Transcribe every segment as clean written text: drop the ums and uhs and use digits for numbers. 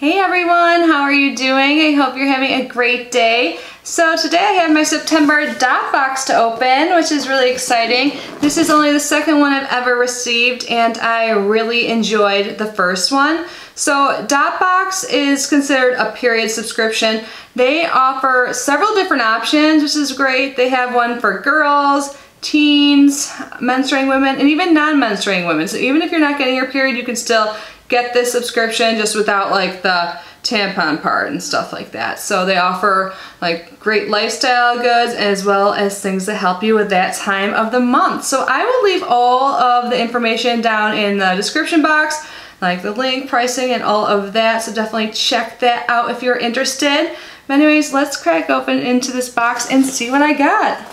Hey everyone, how are you doing? I hope you're having a great day. So today I have my September dot box to open, which is really exciting. This is only the second one I've ever received and I really enjoyed the first one. So dot box is considered a period subscription. They offer several different options, which is great. They have one for girls, teens, menstruating women, and even non-menstruating women. So even if you're not getting your period, you can still get this subscription just without like the tampon part and stuff like that. So they offer like great lifestyle goods as well as things that help you with that time of the month. So I will leave all of the information down in the description box, like the link, pricing, and all of that. So definitely check that out if you're interested. But anyways, let's crack open into this box and see what I got.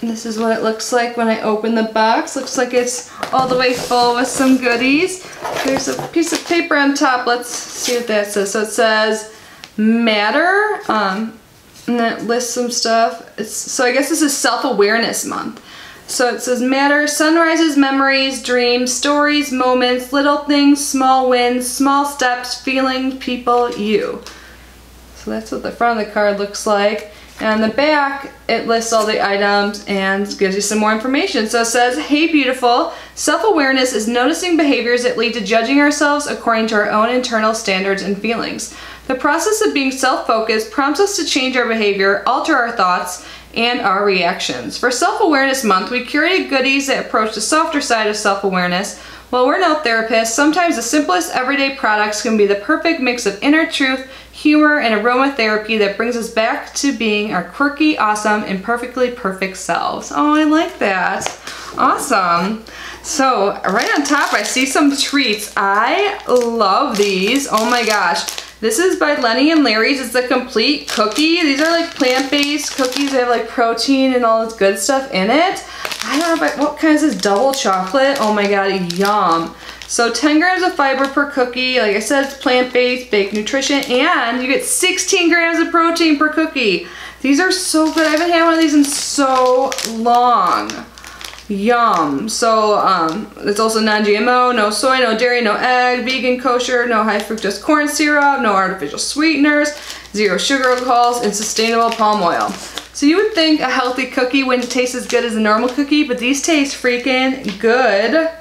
This is what it looks like when I open the box. Looks like it's all the way full with some goodies. There's a piece of paper on top. Let's see what that says. So it says Matter, and then it lists some stuff. So I guess this is self-awareness month. So it says Matter, sunrises, memories, dreams, stories, moments, little things, small wins, small steps, feelings, people, you. So that's what the front of the card looks like. And on the back, it lists all the items and gives you some more information. So it says, hey beautiful, self-awareness is noticing behaviors that lead to judging ourselves according to our own internal standards and feelings. The process of being self-focused prompts us to change our behavior, alter our thoughts, and our reactions. For Self-Awareness Month, we curated goodies that approach the softer side of self-awareness. While we're no therapists, sometimes the simplest everyday products can be the perfect mix of inner truth, humor, and aromatherapy that brings us back to being our quirky, awesome, and perfectly perfect selves. Oh, I like that. Awesome. So right on top, I see some treats. I love these. Oh my gosh. This is by Lenny and Larry's. It's the complete cookie. These are like plant-based cookies. They have like protein and all this good stuff in it. I don't know what kind is this, double chocolate? Oh my god, yum. So 10 grams of fiber per cookie. Like I said, it's plant-based, baked nutrition, and you get 16 grams of protein per cookie. These are so good. I haven't had one of these in so long. Yum. So it's also non-GMO, no soy, no dairy, no egg, vegan, kosher, no high fructose corn syrup, no artificial sweeteners, zero sugar alcohols, and sustainable palm oil. So you would think a healthy cookie wouldn't taste as good as a normal cookie, but these taste freaking good.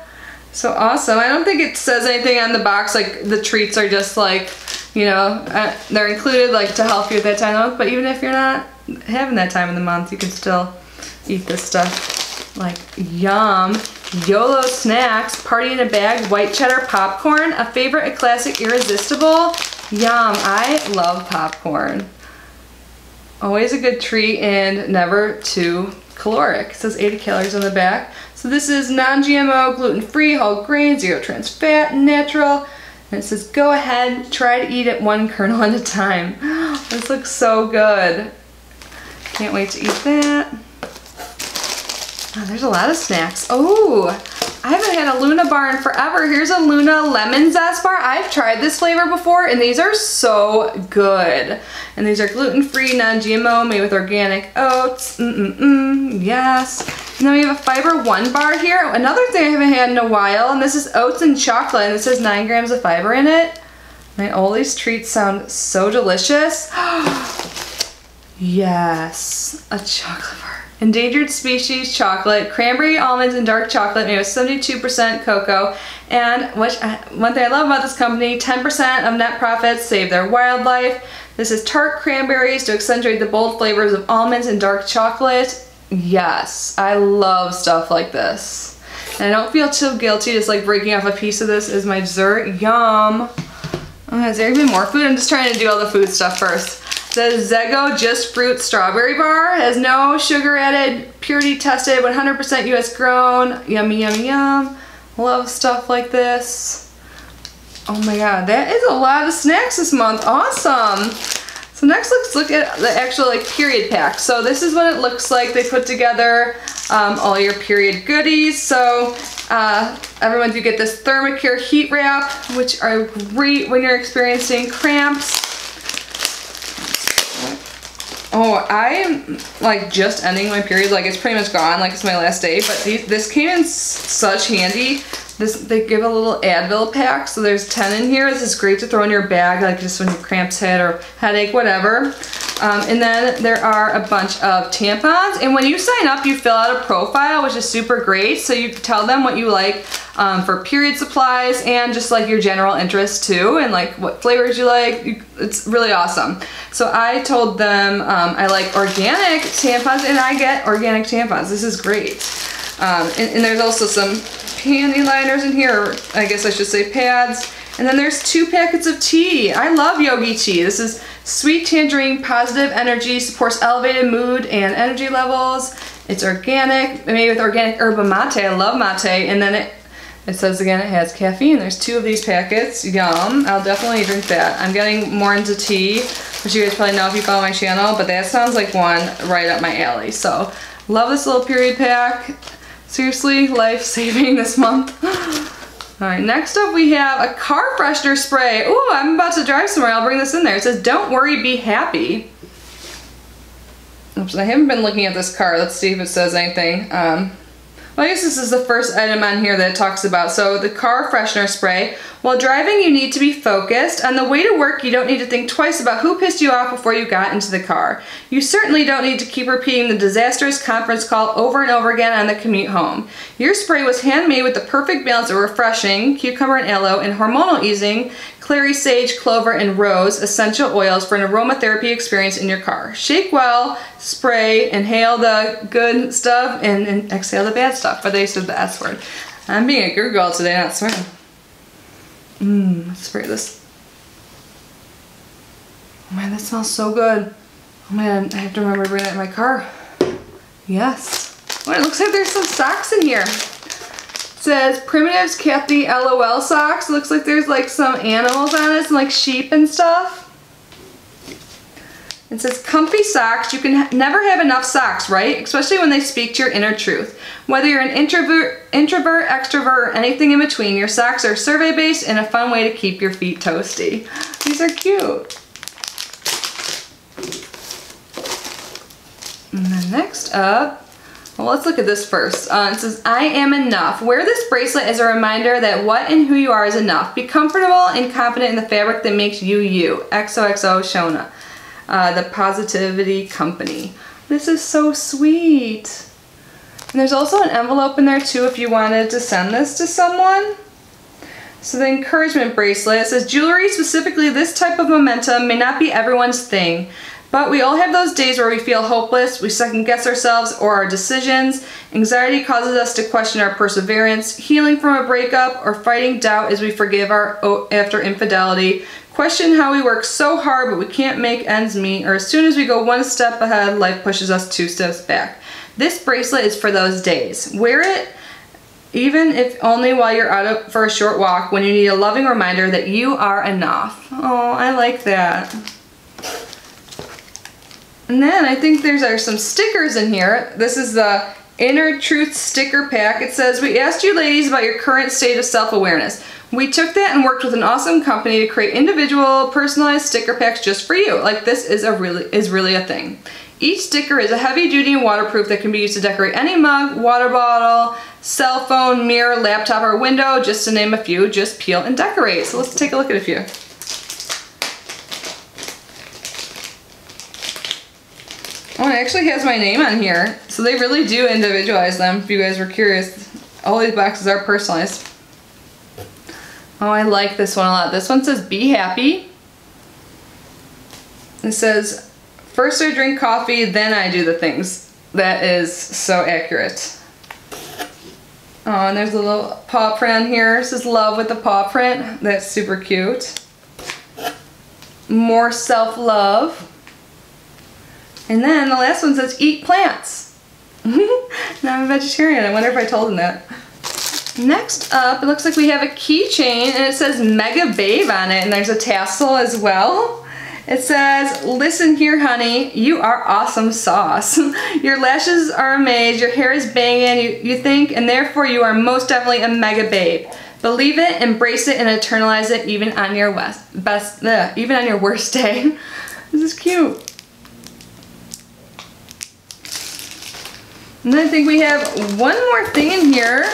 So awesome. I don't think it says anything on the box, like the treats are just like, you know, they're included like to help you at that time of the month, but even if you're not having that time of the month, you can still eat this stuff. Like, yum. YOLO snacks, party in a bag, white cheddar popcorn, a favorite, a classic, irresistible. Yum, I love popcorn. Always a good treat and never too caloric. It says 80 calories on the back. So this is non-GMO, gluten-free, whole grain, zero trans fat, natural. And it says, go ahead, try to eat it one kernel at a time. This looks so good. Can't wait to eat that. Oh, there's a lot of snacks. Oh, I haven't had a Luna bar in forever. Here's a Luna lemon zest bar. I've tried this flavor before and these are so good. And these are gluten-free, non-GMO, made with organic oats. Yes. And then we have a Fiber One bar here. Another thing I haven't had in a while, and this is oats and chocolate, and it says 9 grams of fiber in it. And all these treats sound so delicious. Yes, a chocolate bar. Endangered species chocolate, cranberry, almonds, and dark chocolate made with 72% cocoa. And one thing I love about this company, 10% of net profits save their wildlife. This is tart cranberries to accentuate the bold flavors of almonds and dark chocolate. Yes, I love stuff like this. And I don't feel too guilty just like breaking off a piece of this as my dessert. Yum. Oh, is there even more food? I'm just trying to do all the food stuff first. The Zego Just Fruit Strawberry Bar has no sugar added, purity tested, 100% US grown. Yummy, yummy, yum. Love stuff like this. Oh my god, that is a lot of snacks this month. Awesome. So next let's look at the actual like period pack. So this is what it looks like. They put together all your period goodies. So every month you get this Thermacare heat wrap, which are great when you're experiencing cramps. Oh, I am like just ending my period, like it's pretty much gone, like it's my last day, but this came in such handy. they give a little Advil pack, so there's 10 in here. This is great to throw in your bag, like just when your cramps hit or headache, whatever. And then there are a bunch of tampons, and when you sign up, you fill out a profile, which is super great. So you tell them what you like for period supplies and just like your general interest too, and like what flavors you like. It's really awesome. So I told them I like organic tampons, and I get organic tampons. This is great. And there's also some panty liners in here, or I guess I should say pads. And then there's 2 packets of tea. I love Yogi tea. This is sweet tangerine, positive energy, supports elevated mood and energy levels. It's organic, made with organic yerba mate. I love mate. And then it says again it has caffeine. There's 2 of these packets. Yum. I'll definitely drink that. I'm getting more into tea, which you guys probably know if you follow my channel, but that sounds like one right up my alley. So love this little period pack. Seriously, life-saving this month. All right, next up we have a car freshener spray. Ooh, I'm about to drive somewhere. I'll bring this in there. It says, don't worry, be happy. Oops, I haven't been looking at this car. Let's see if it says anything. Well, I guess this is the first item on here that it talks about. So the car freshener spray. While driving, you need to be focused. On the way to work, you don't need to think twice about who pissed you off before you got into the car. You certainly don't need to keep repeating the disastrous conference call over and over again on the commute home. Your spray was handmade with the perfect balance of refreshing, cucumber and aloe, and hormonal easing, clary sage, clover, and rose essential oils for an aromatherapy experience in your car. Shake well, spray, inhale the good stuff, and exhale the bad stuff. But they said the S word. I'm being a good girl today, not swearing. Let's spray this. Oh man, that smells so good. Oh man, I have to remember to bring that in my car. Yes. Oh, it looks like there's some socks in here. It says Primitives Kathy LOL socks. It looks like there's like some animals on it, some like sheep and stuff. It says comfy socks. You can never have enough socks, right? Especially when they speak to your inner truth. Whether you're an introvert, extrovert, or anything in between, your socks are survey-based and a fun way to keep your feet toasty. These are cute. And then next up, well, let's look at this first. It says, I am enough. Wear this bracelet as a reminder that what and who you are is enough. Be comfortable and confident in the fabric that makes you you. XOXO Shona. The Positivity Company. This is so sweet. And there's also an envelope in there too if you wanted to send this to someone. So the encouragement bracelet, it says jewelry, specifically this type of momentum, may not be everyone's thing, but we all have those days where we feel hopeless, we second guess ourselves or our decisions. Anxiety causes us to question our perseverance, healing from a breakup, or fighting doubt as we forgive after infidelity. Question how we work so hard but we can't make ends meet, or as soon as we go one step ahead, life pushes us 2 steps back. This bracelet is for those days. Wear it even if only while you're out for a short walk when you need a loving reminder that you are enough. Oh, I like that. And then I think there's some stickers in here. This is the Inner Truth sticker pack. It says, we asked you ladies about your current state of self-awareness. We took that and worked with an awesome company to create individual, personalized sticker packs just for you. Like this is really a thing. Each sticker is a heavy duty and waterproof that can be used to decorate any mug, water bottle, cell phone, mirror, laptop, or window, just to name a few. Just peel and decorate. So let's take a look at a few. Oh, it actually has my name on here. So they really do individualize them, if you guys were curious. All these boxes are personalized. Oh, I like this one a lot. This one says, be happy. It says, first I drink coffee, then I do the things. That is so accurate. Oh, and there's a little paw print here. It says love with the paw print. That's super cute. More self-love. And then the last one says, eat plants. Now I'm a vegetarian. I wonder if I told him that. Next up, it looks like we have a keychain and it says Mega Babe on it, and there's a tassel as well. It says, listen here honey, you are awesome sauce. Your lashes are amazing, your hair is banging, you think, and therefore you are most definitely a Mega Babe. Believe it, embrace it, and internalize it even on your worst day. This is cute. And then I think we have one more thing in here.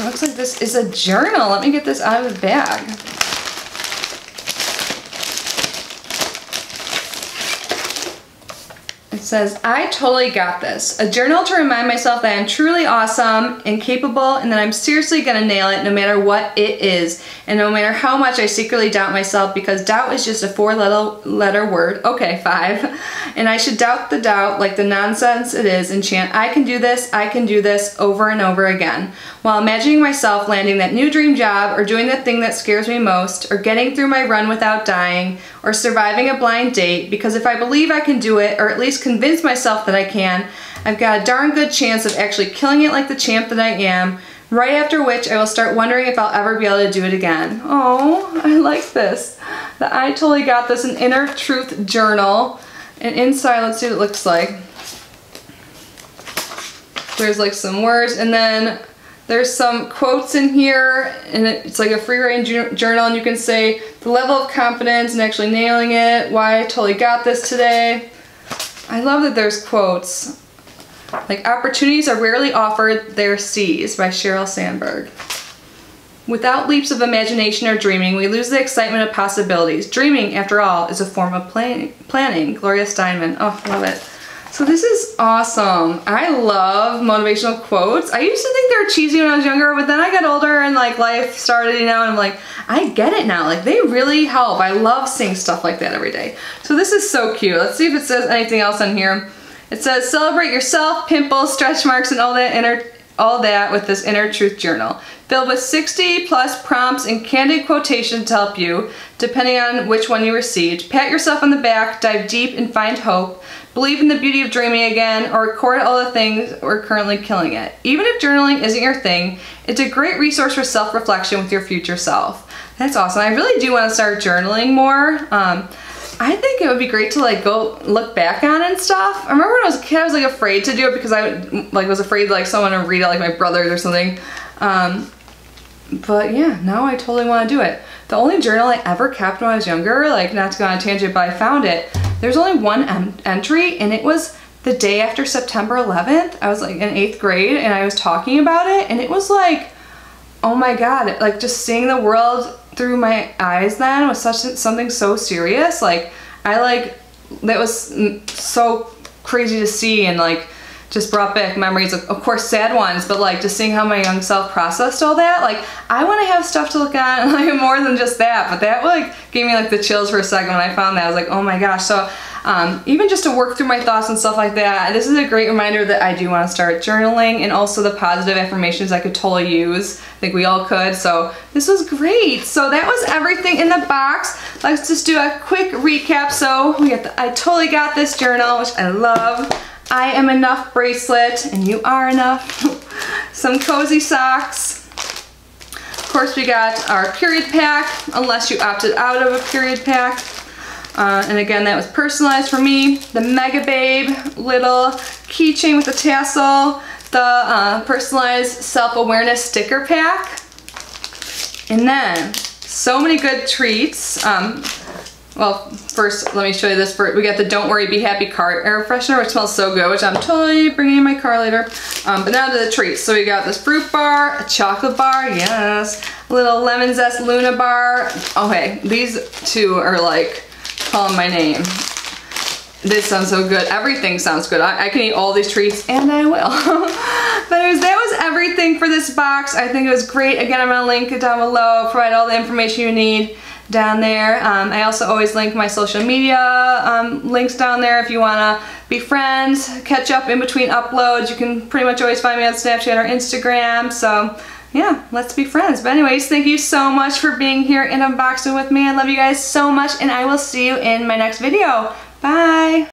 it looks like this is a journal. Let me get this out of the bag. It says, I totally got this. A journal to remind myself that I'm truly awesome and capable and that I'm seriously gonna nail it no matter what it is and no matter how much I secretly doubt myself, because doubt is just a 4-letter word. Okay, 5. And I should doubt the doubt like the nonsense it is and chant, I can do this over and over again, while imagining myself landing that new dream job or doing the thing that scares me most or getting through my run without dying or surviving a blind date, because if I believe I can do it, or at least convince myself that I can, I've got a darn good chance of actually killing it like the champ that I am, right after which I will start wondering if I'll ever be able to do it again. Oh, I like this. The I totally got this, an inner truth journal. And inside, let's see what it looks like. There's like some words, and then there's some quotes in here, and it's like a free writing journal, and you can say the level of confidence and actually nailing it, why I totally got this today. I love that there's quotes. Like, opportunities are rarely offered, they're seized, by Sheryl Sandberg. Without leaps of imagination or dreaming, we lose the excitement of possibilities. Dreaming, after all, is a form of planning. Gloria Steinman. Oh, love it. So this is awesome. I love motivational quotes. I used to think they were cheesy when I was younger, but then I got older and like life started, you know, and I'm like, I get it now. Like, they really help. I love seeing stuff like that every day. So this is so cute. Let's see if it says anything else on here. It says, celebrate yourself, pimples, stretch marks, and all that with this inner truth journal. Filled with 60+ prompts and candid quotations to help you, depending on which one you received. Pat yourself on the back, dive deep and find hope. Believe in the beauty of dreaming again, or record all the things that are currently killing it. Even if journaling isn't your thing, it's a great resource for self-reflection with your future self. That's awesome. I really do want to start journaling more. I think it would be great to like go look back on and stuff. I remember when I was a kid, I was like afraid to do it because I like was afraid like someone would read it, like my brothers or something. But yeah, now I totally want to do it. The only journal I ever kept when I was younger, like not to go on a tangent, but I found it. There's only one entry, and it was the day after September 11th. I was like in 8th grade, and I was talking about it, and it was like, oh my God, like just seeing the world through my eyes then was something so serious. Like, that was so crazy to see, and like just brought back memories of course sad ones, but like just seeing how my young self processed all that. Like, I want to have stuff to look at, like more than just that, but that like gave me like the chills for a second when I found that. I was like, oh my gosh. So even just to work through my thoughts and stuff like that, this is a great reminder that I do want to start journaling, and also the positive affirmations I could totally use. I think we all could. So this was great. So that was everything in the box. Let's just do a quick recap. So we got the I totally got this journal, which I love. I am enough bracelet, and you are enough. Some cozy socks. Of course, we got our period pack, unless you opted out of a period pack. And again, that was personalized for me. The Mega Babe little keychain with a tassel. The personalized self-awareness sticker pack. And then, so many good treats. Well, first, let me show you this. We got the Don't Worry, Be Happy car air freshener, which smells so good, which I'm totally bringing in my car later. But now to the treats. So we got this fruit bar, a chocolate bar, yes, a little lemon zest Luna bar. Okay, these two are like calling my name. This sounds so good. Everything sounds good. I can eat all these treats, and I will. But that was everything for this box. I think it was great. Again, I'm gonna link it down below, provide all the information you need down there. I also always link my social media links down there if you want to be friends, catch up in between uploads. You can pretty much always find me on Snapchat or Instagram. So yeah, let's be friends. But anyways, thank you so much for being here and unboxing with me. I love you guys so much, and I will see you in my next video. Bye!